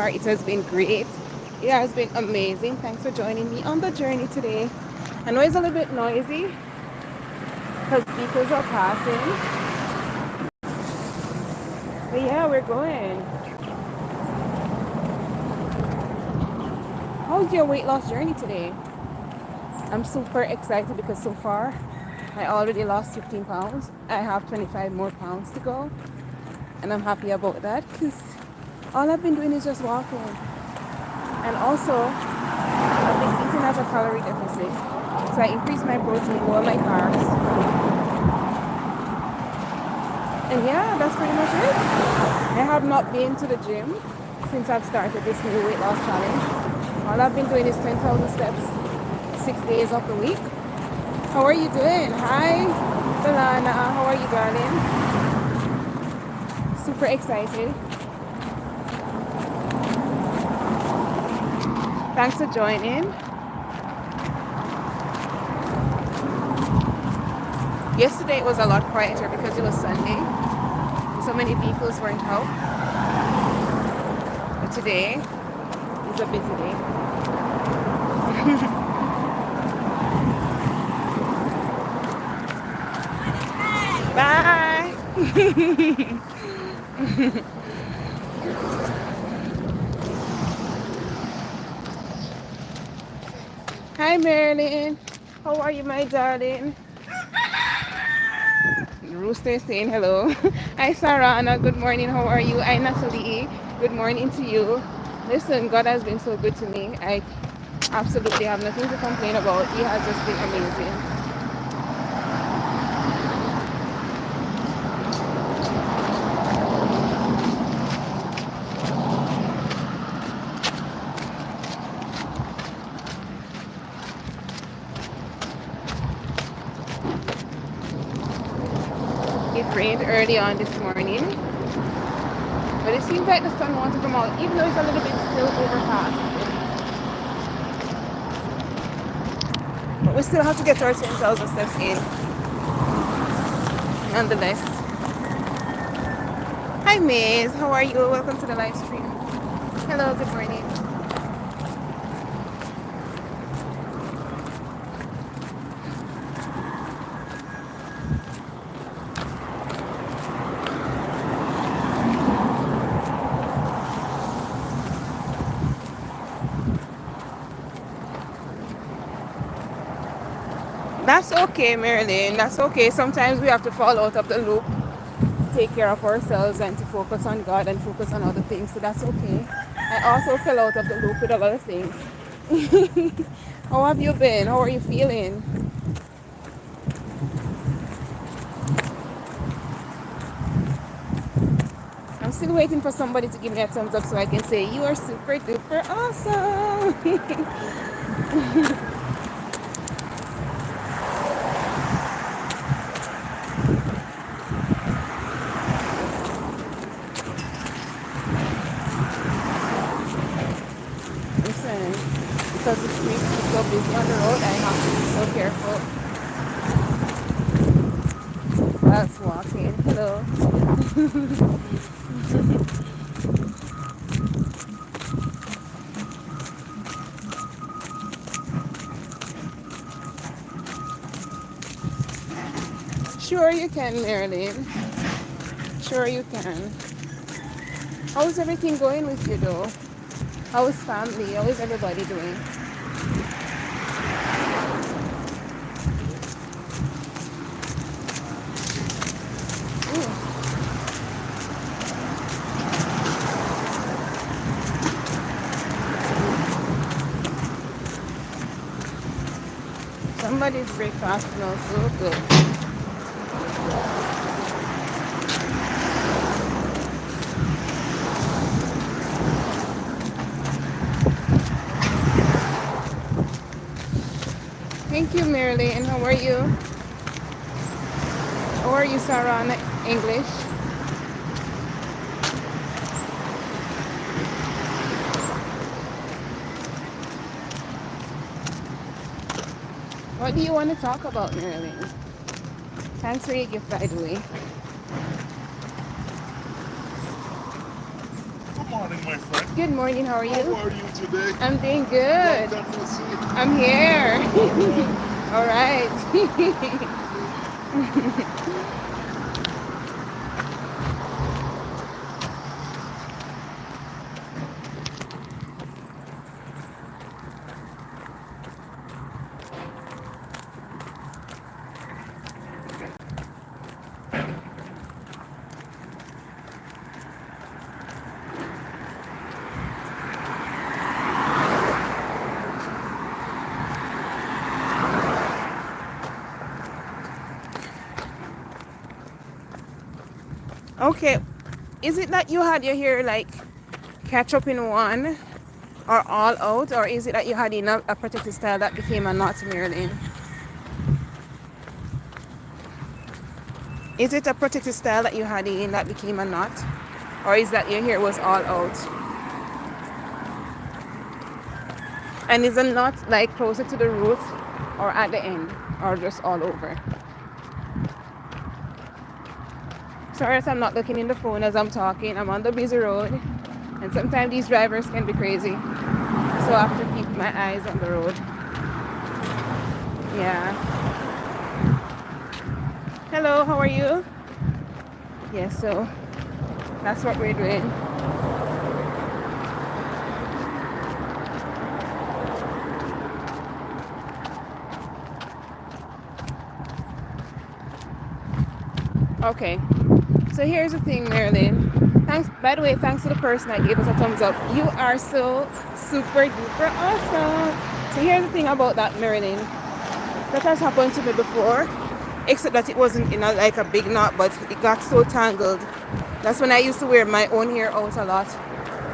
far. It has been great. It has been amazing. Thanks for joining me on the journey today. I know it's a little bit noisy because vehicles are passing. But yeah, we're going. How's your weight loss journey today? I'm super excited because so far I already lost 15 pounds. I have 25 more pounds to go. And I'm happy about that because all I've been doing is just walking. And also, I've been eating as a calorie deficit. So I increase my protein, lower my carbs. And yeah, that's pretty much it. I have not been to the gym since I've started this new weight loss challenge. All I've been doing is 10,000 steps 6 days of the week. How are you doing? Hi, Delana. How are you, darling? Super excited. Thanks for joining. Yesterday it was a lot quieter because it was Sunday. So many vehicles weren't out. But today is a busy day. Bye. Hi, Marilyn. How are you, my darling? Rooster is saying hello. Hi, Sarana. Good morning. How are you? Hi, Natalie. Good morning to you. Listen, God has been so good to me. I absolutely have nothing to complain about. He has just been amazing. It rained early on this morning, but it seems like the sun wants to come out, even though it's a little bit still overcast. But we still have to get our 10,000 steps in, nonetheless. Hi, Maze. How are you? Welcome to the live stream. Hello, good morning. That's okay, Marilyn. That's okay. Sometimes we have to fall out of the loop, take care of ourselves, and to focus on God and focus on other things. So that's okay. I also fell out of the loop with a lot of things. How have you been? How are you feeling? I'm still waiting for somebody to give me a thumbs up so I can say you are super duper awesome. Listen, because the street is so busy on the road, I have to be so careful. That's walking. Hello. Sure you can, Marilyn. Sure you can. How's everything going with you though? How is family? How is everybody doing? Ooh. Somebody's breakfast smells so good. Thank you, Marilyn. How are you? How are you, Sarah? English? What do you want to talk about, Marilyn? Thanks for your gift, by the way. Good morning. morning, my friend. Good morning, how are How you? are you today? I'm doing Long good. time no see. I'm here. Alright. All right. Okay. Is it that you had your hair like catch up in one or all out, or is it that you had in a protective style that became a knot, Marilyn? Is it a protective style that you had in that became a knot, or is that your hair was all out? And is the knot like closer to the roots or at the end or just all over? Sorry if I'm not looking in the phone as I'm talking. I'm on the busy road and sometimes these drivers can be crazy. So I have to keep my eyes on the road. Yeah. Hello, how are you? Yes, so that's what we're doing. Okay. So here's the thing, Marilyn. Thanks, by the way, thanks to the person that gave us a thumbs up. You are so super duper awesome. So here's the thing about that, Marilyn. That has happened to me before, except that it wasn't in like a big knot, but it got so tangled. That's when I used to wear my own hair out a lot.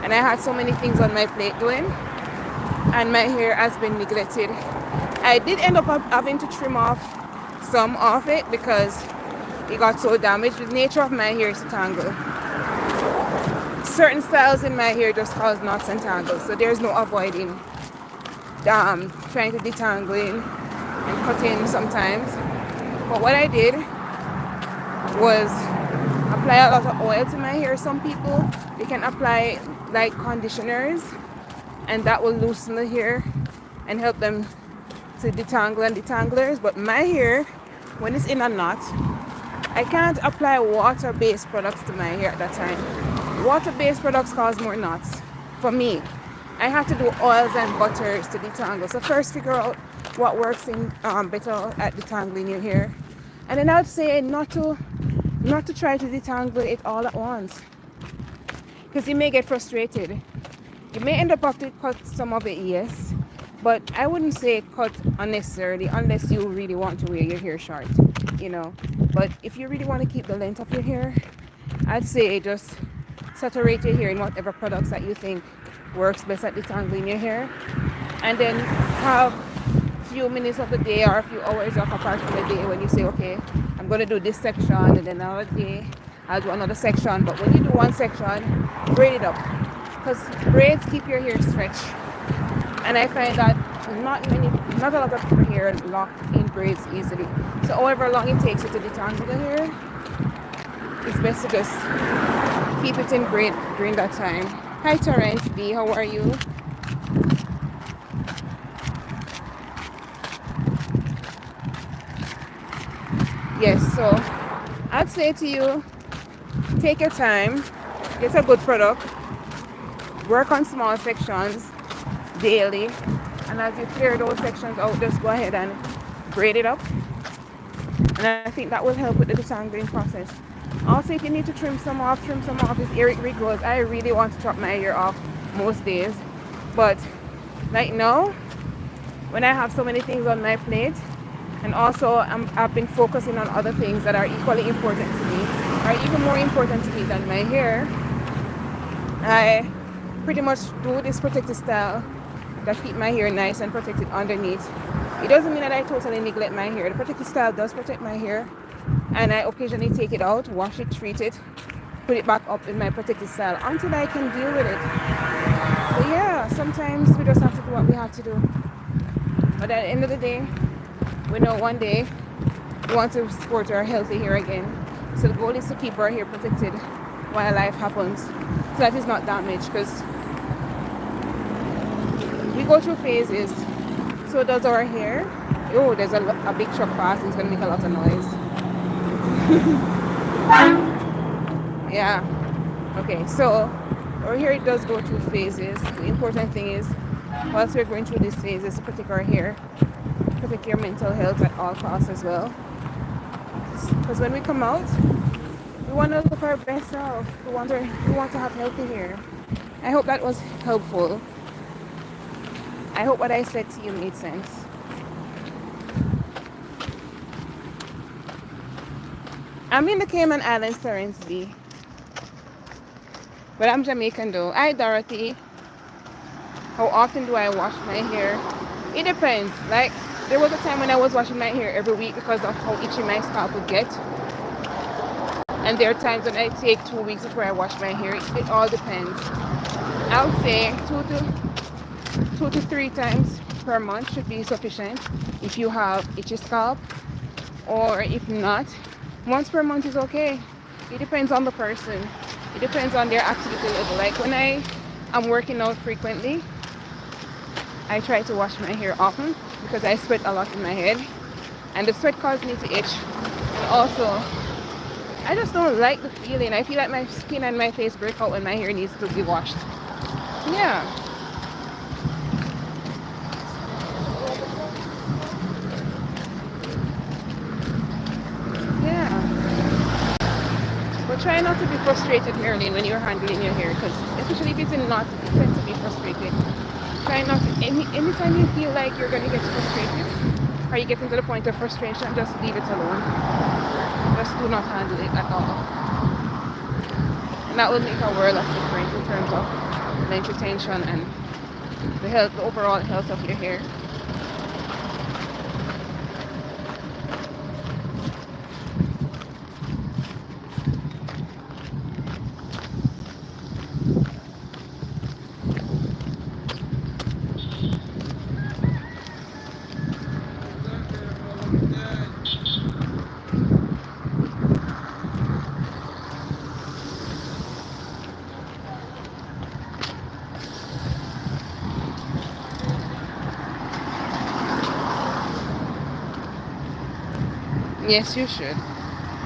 And I had so many things on my plate doing, and my hair has been neglected. I did end up having to trim off some of it because it got so damaged. The nature of my hair is to tangle. Certain styles in my hair just cause knots and tangles, so there's no avoiding trying to detangling and cutting sometimes. But what I did was apply a lot of oil to my hair. Some people, they can apply like conditioners, and that will loosen the hair and help them to detangle and detanglers. But my hair, when it's in a knot, I can't apply water-based products to my hair at that time. Water-based products cause more knots for me. I have to do oils and butters to detangle. So first figure out what works in better at detangling your hair. And then I would say not to try to detangle it all at once, because you may get frustrated. You may end up having to cut some of it, yes, but I wouldn't say cut unnecessarily unless you really want to wear your hair short, you know. But if you really want to keep the length of your hair, I'd say just saturate your hair in whatever products that you think works best at detangling your hair, and then have a few minutes of the day or a few hours off apart from the day when you say, okay, I'm going to do this section, and then another day I'll do another section. But when you do one section, braid it up, because braids keep your hair stretched. And I find that not a lot of people hair lock in braids easily. So however long it takes you to detangle the hair, it's best to just keep it in braid during that time. Hi Terrence B, how are you? Yes, so I'd say to you, take your time, get a good product, work on small sections daily, and as you clear those sections out, just go ahead and braid it up. And I think that will help with the detangling process. Also, if you need to trim some off, trim some off. As Eric Rick goes, I really want to chop my hair off most days. But right now, when I have so many things on my plate, and also I've been focusing on other things that are equally important to me, or even more important to me than my hair, I pretty much do this protective style that keep my hair nice and protected underneath. It doesn't mean that I totally neglect my hair. The protective style does protect my hair, and I occasionally take it out, wash it, treat it, put it back up in my protective style until I can deal with it. But yeah, sometimes we just have to do what we have to do. But at the end of the day, we know one day we want to sport our healthy hair again. So the goal is to keep our hair protected while life happens. so that it's not damaged, because we go through phases. So does our hair. Oh, there's a big truck passing. It's going to make a lot of noise. Yeah. Okay, so our hair, it does go through phases. The important thing is, whilst we're going through these phases, to protect our hair, protect your mental health at all costs as well. Because when we come out, we want to look our best self. We want to have healthy hair. I hope that was helpful. I hope what I said to you made sense. I'm in the Cayman Islands currently, but I'm Jamaican though. Hi Dorothy. How often do I wash my hair? It depends. Like, there was a time when I was washing my hair every week because of how itchy my scalp would get. And there are times when I take 2 weeks before I wash my hair. It all depends. I would say two to three times per month should be sufficient if you have itchy scalp, or if not, once per month is okay. It depends on the person. It depends on their activity level. Like when I am working out frequently, I try to wash my hair often because I sweat a lot in my head, and the sweat causes me to itch. And also, I just don't like the feeling. I feel like my skin and my face break out when my hair needs to be washed. Yeah. But try not to be frustrated, Marilyn, when you're handling your hair, because especially if it's in knots, you tend to be frustrated. Try not to, anytime you feel like you're going to get frustrated, or you get into the point of frustration, just leave it alone. Just do not handle it at all. And that will make a world of difference in terms of mental tension and the overall health of your hair. Yes, you should.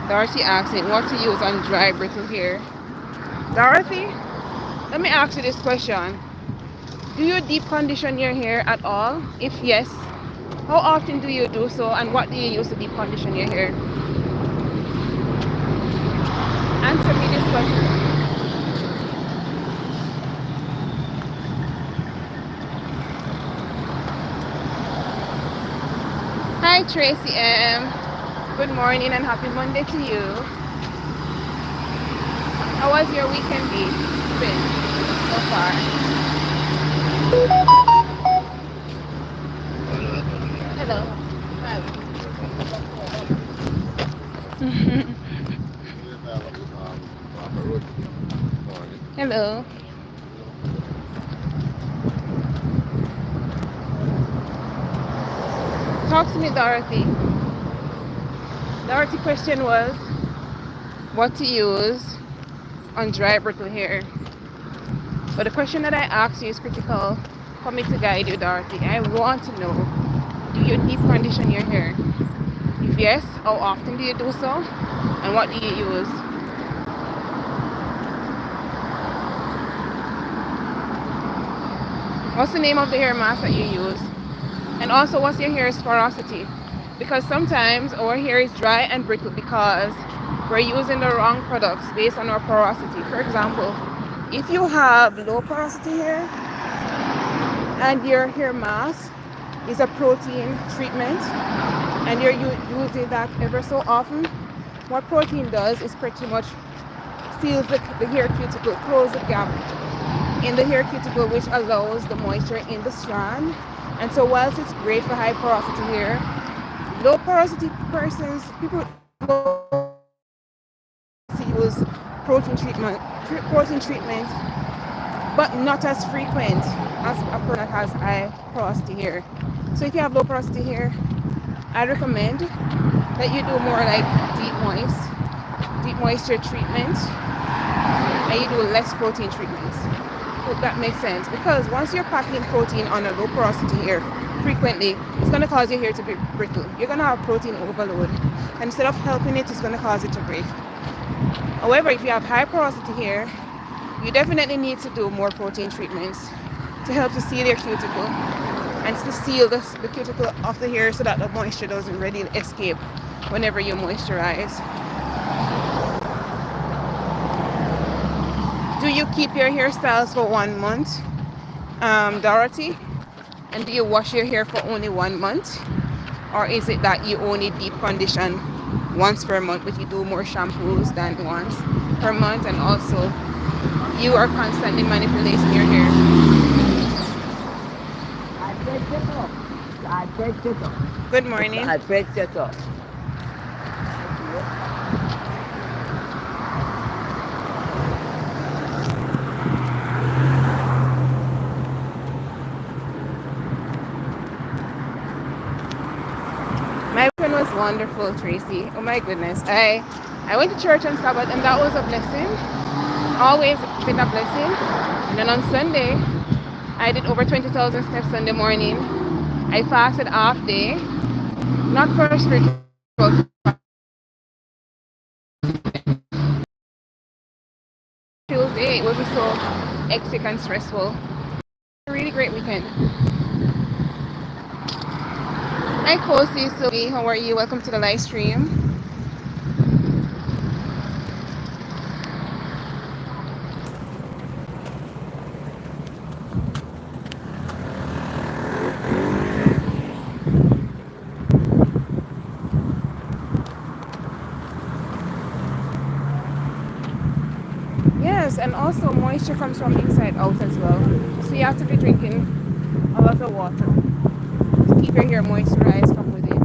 Dorothy asking what to use on dry brittle hair. Dorothy, let me ask you this question. Do you deep condition your hair at all? If yes, how often do you do so, and what do you use to deep condition your hair? Answer me this question. Hi Tracy M. Good morning and happy Monday to you. How was your weekend been so far? Hello. Hello. Talk to me, Dorothy. Dorothy's question was what to use on dry brittle hair. But the question that I asked you is critical for me to guide you, Dorothy. I want to know, do you deep condition your hair? If yes, how often do you do so? And what do you use? What's the name of the hair mask that you use? And also, what's your hair's porosity? Because sometimes our hair is dry and brittle because we're using the wrong products based on our porosity. For example, if you have low porosity hair and your hair mask is a protein treatment and you're using that ever so often, what protein does is pretty much seals the hair cuticle, close the gap in the hair cuticle, which allows the moisture in the strand. And so whilst it's great for high porosity hair, low porosity persons, people use protein treatment, but not as frequent as a person that has high porosity hair. So if you have low porosity hair, I recommend that you do more like deep moisture treatment. and you do less protein treatments. Hope that makes sense, because once you're packing protein on a low porosity hair frequently, it's going to cause your hair to be brittle. You're going to have protein overload, and instead of helping it, it's going to cause it to break. However, if you have high porosity hair, you definitely need to do more protein treatments to help to seal your cuticle and to seal the cuticle of the hair so that the moisture doesn't really escape whenever you moisturize. Do you keep your hairstyles for 1 month, Dorothy? And do you wash your hair for only 1 month? Or is it that you only deep condition once per month, but you do more shampoos than once per month, and also you are constantly manipulating your hair? Good morning. My weekend was wonderful, Tracy. Oh my goodness. I went to church on Sabbath, and that was a blessing. Always been a blessing. And then on Sunday, I did over 20,000 steps Sunday morning. I fasted half day, not for a spiritual day. It wasn't so hectic and stressful. A really great weekend. Hi, Kosi, Sylvie. How are you? Welcome to the live stream. Yes, and also moisture comes from inside out as well. So you have to be drinking a lot of water to keep your hair moisturized from within.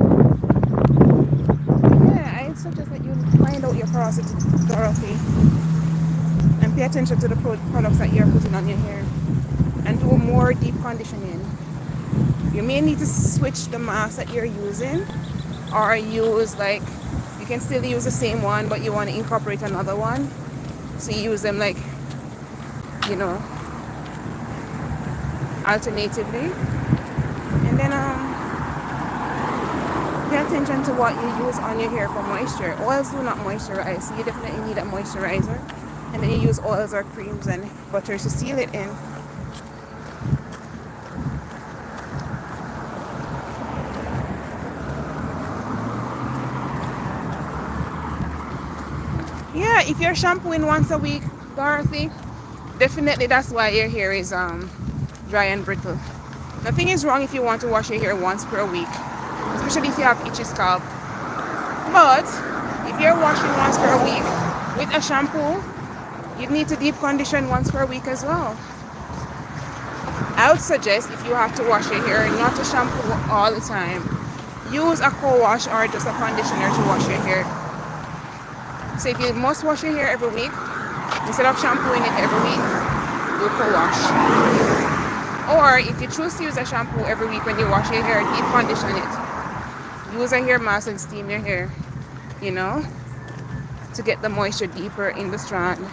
Yeah, I suggest that you find out your porosity, Dorothy, and pay attention to the products that you're putting on your hair, and do more deep conditioning. You may need to switch the mask that you're using, or use, like, you can still use the same one, but you want to incorporate another one. So you use them, like, you know, alternatively. And then pay attention to what you use on your hair for moisture. Oils do not moisturize, so you definitely need a moisturizer. And then you use oils or creams and butters to seal it in. Yeah, if you're shampooing once a week, Dorothy, definitely that's why your hair is dry and brittle. Nothing is wrong if you want to wash your hair once per week, especially if you have itchy scalp. But if you're washing once per week with a shampoo, you need to deep condition once per week as well. I would suggest, if you have to wash your hair, not to shampoo all the time. Use a co-wash or just a conditioner to wash your hair. So if you must wash your hair every week, instead of shampooing it every week, do co-wash. Or if you choose to use a shampoo every week when you wash your hair, deep condition it. Use a hair mask and steam your hair, you know, to get the moisture deeper in the strand.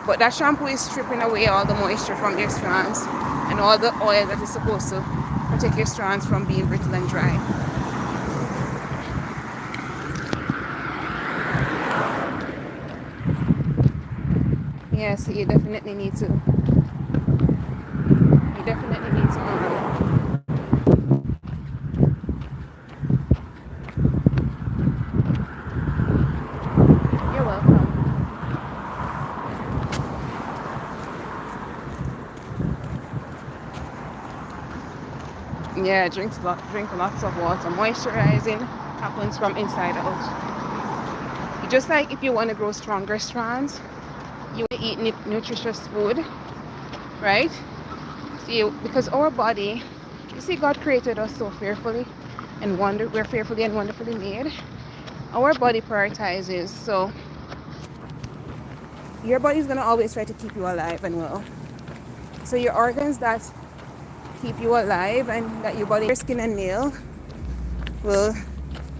But that shampoo is stripping away all the moisture from your strands and all the oil that is supposed to protect your strands from being brittle and dry. Yeah, so you definitely need to. You're welcome. Yeah, drink lots of water. Moisturizing happens from inside out. Just like if you want to grow stronger strands, you eat nutritious food, right? See, because our body, you see, God created us so fearfully and we're fearfully and wonderfully made. Our body prioritizes, so your body's gonna always try to keep you alive and well. So your organs that keep you alive and that your body, your skin and nail, will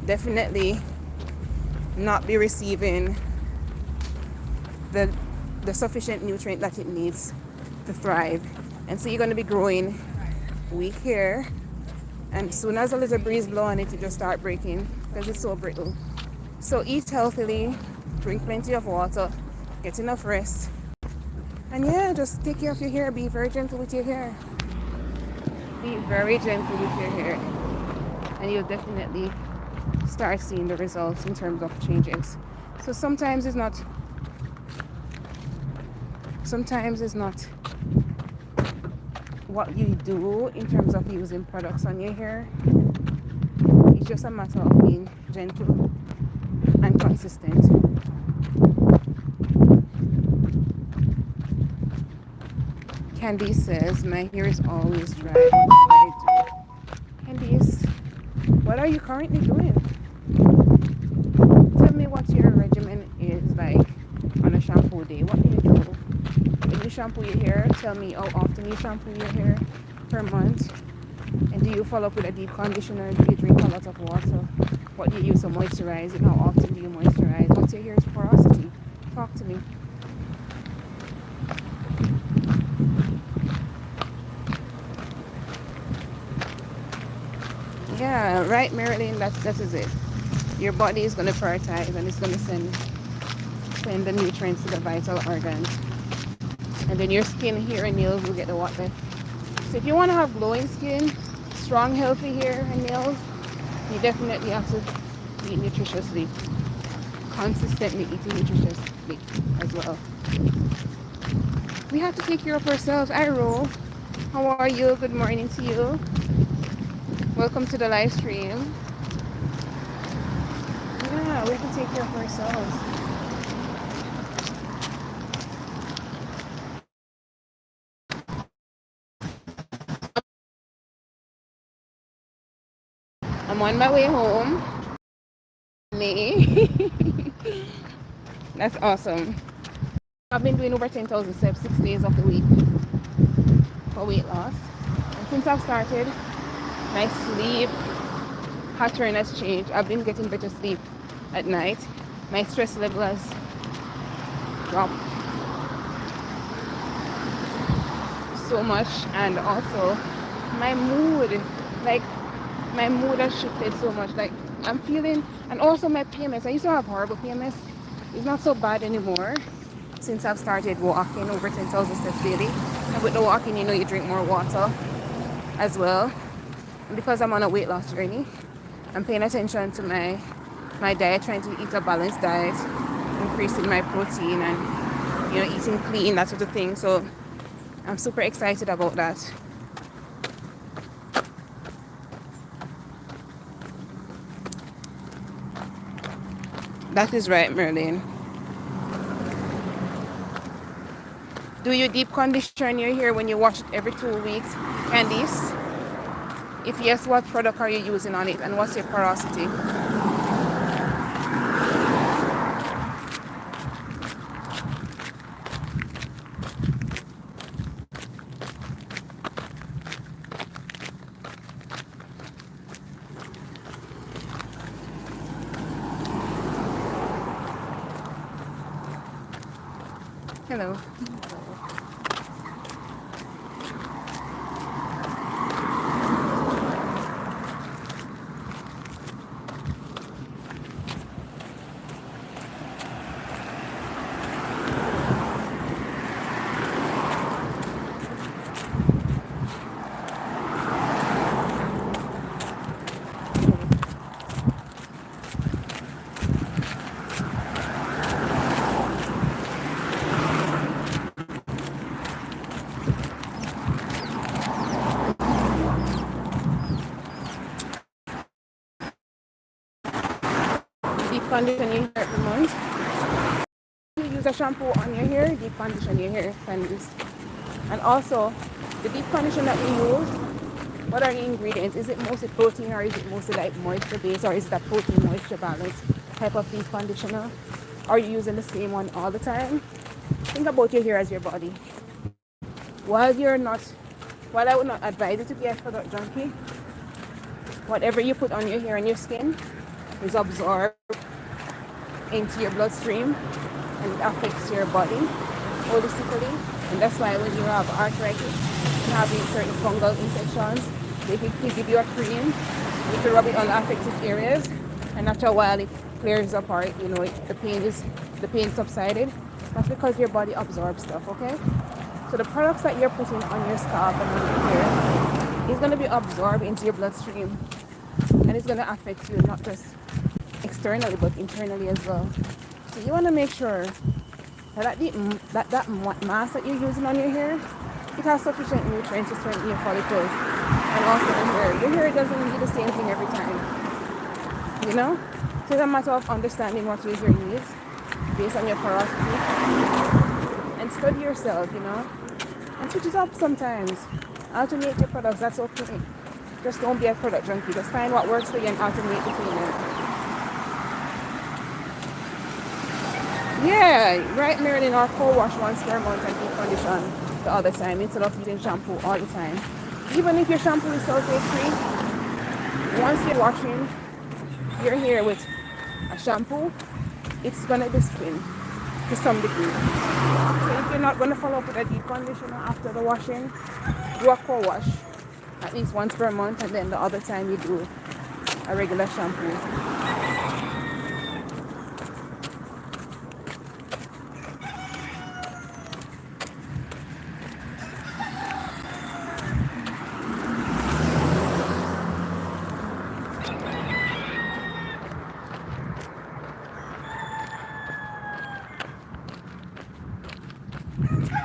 definitely not be receiving the the sufficient nutrient that it needs to thrive. And so you're going to be growing weak hair, and as soon as a little breeze blow on it, it just start breaking because it's so brittle. So eat healthily, drink plenty of water, get enough rest, and yeah, just take care of your hair. Be very gentle with your hair. Be very gentle with your hair, and you'll definitely start seeing the results in terms of changes. So sometimes it's not what you do in terms of using products on your hair. It's just a matter of being gentle and consistent. Candice says, my hair is always dry. What do I do? Candice, what are you currently doing? Tell me what your regimen is like on a shampoo day. What do you do? When you shampoo your hair, tell me how often you shampoo your hair per month. And do you follow up with a deep conditioner? Do you drink a lot of water? What do you use to moisturize it? How often do you moisturize? What's your hair's porosity? Talk to me. Yeah, right, Marilyn, that is it. Your body is going to prioritize, and it's going to send the nutrients to the vital organs. And then your skin, hair, and nails will get the what left. So if you want to have glowing skin, strong, healthy hair and nails, you definitely have to eat nutritiously. Consistently eating nutritiously as well. We have to take care of ourselves. Iro, how are you? Good morning to you. Welcome to the live stream. Yeah, we have to take care of ourselves. I'm on my way home. Me. That's awesome. I've been doing over 10,000 steps 6 days of the week for weight loss. And since I've started, my sleep pattern has changed. I've been getting better sleep at night. My stress level has dropped so much, and also my mood, like my mood has shifted so much. Like I'm feeling, and also my PMS. I used to have horrible PMS. It's not so bad anymore since I've started walking over 10,000 steps daily. And with the walking, you know, you drink more water as well. And because I'm on a weight loss journey, I'm paying attention to my diet, trying to eat a balanced diet, increasing my protein, and you know, eating clean, that sort of thing. So I'm super excited about that. That is right, Merlin. Do you deep condition your hair when you wash it every 2 weeks, Candice? If yes, what product are you using on it, and what's your porosity? Hello. Deep condition your hair every month. You use a shampoo on your hair, deep condition your hair, Candice. And also, the deep condition that we use, what are the ingredients? Is it mostly protein, or is it mostly like moisture based, or is it a protein moisture balance type of deep conditioner? Are you using the same one all the time? Think about your hair as your body. While I would not advise you to be a product junkie, whatever you put on your hair and your skin is absorbed into your bloodstream, and it affects your body. holistically. And that's why when you have arthritis, you have certain fungal infections, they can give you a cream. You can rub it on the affected areas, and after a while it clears up, or you know the pain subsided. That's because your body absorbs stuff, okay? So the products that you're putting on your scalp and on your hair is going to be absorbed into your bloodstream, and it's going to affect you not just externally but internally as well. So you want to make sure that mask that you're using on your hair, it has sufficient nutrients to strengthen your follicles, and also the hair. Your hair doesn't need the same thing every time, you know. So it's a matter of understanding what your hair needs based on your porosity, and study yourself, you know, and switch it up sometimes. Alternate your products. That's okay. Just don't be a product junkie. Just find what works for you and alternate between them. Yeah, right, Marilyn, or co-wash once per month and deep condition the other time instead of using shampoo all the time. Even if your shampoo is sulfate free, once you're washing your hair with a shampoo, it's gonna be spin to some degree. So if you're not gonna follow up with a deep conditioner after the washing, do a co-wash at least once per month, and then the other time you do a regular shampoo.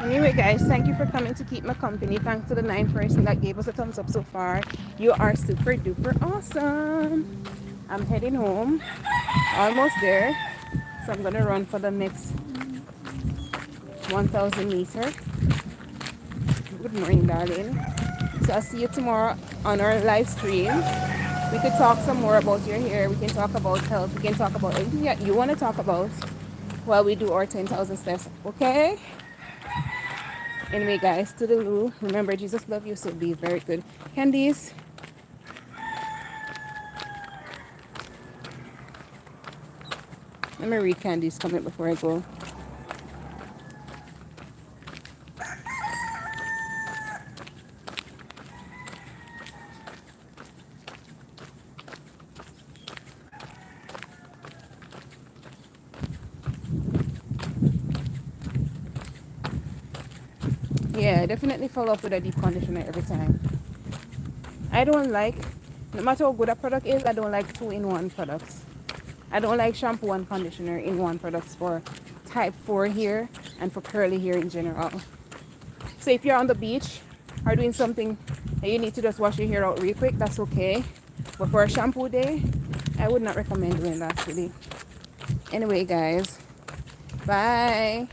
Anyway, guys, thank you for coming to keep my company. Thanks to the 9th person that gave us a thumbs up so far. You are super duper awesome. I'm heading home, almost there. So I'm gonna run for the next 1,000 meter. Good morning, darling. So I'll see you tomorrow on our live stream. We could talk some more about your hair. We can talk about health. We can talk about anything that you want to talk about while we do our 10,000 steps. Okay? Anyway, guys, toodaloo. Remember, Jesus loves you, so be very good. Candies. Let me read Candy's comment before I go. Yeah, definitely follow up with a deep conditioner every time. I don't like, no matter how good a product is, I don't like 2-in-1 products. I don't like shampoo and conditioner in one products for type 4 hair and for curly hair in general. So if you're on the beach or doing something and you need to just wash your hair out real quick, that's okay. But for a shampoo day, I would not recommend doing that really. Anyway, guys, bye.